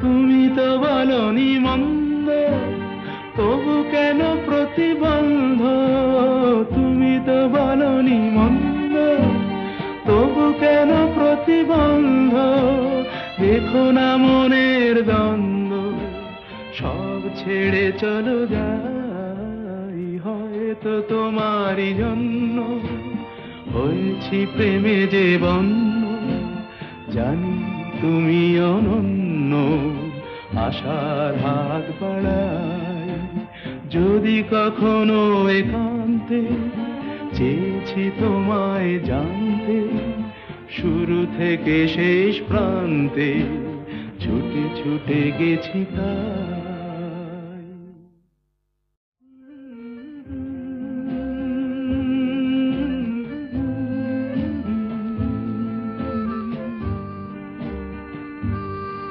তুমি তো বলনি মন্দ, তবু কেন প্রতিবন্ধ? তুমি তো বলনি মন্দ, তবু কেন প্রতিবন্ধ? দেখো না মনের দ্বন্দ্ব, সব ছেড়ে চলো যাই। হয়তো তোমারই জন্য হয়েছি প্রেমে যে বন্য, জানি তুমি অনন্য। আশার হাত বাড়াই, যদি কখনো একান্তে চেয়েছি তোমায় জানতে, শুরু থেকে শেষ প্রান্তে ছুটে ছুটে গেছি তাই।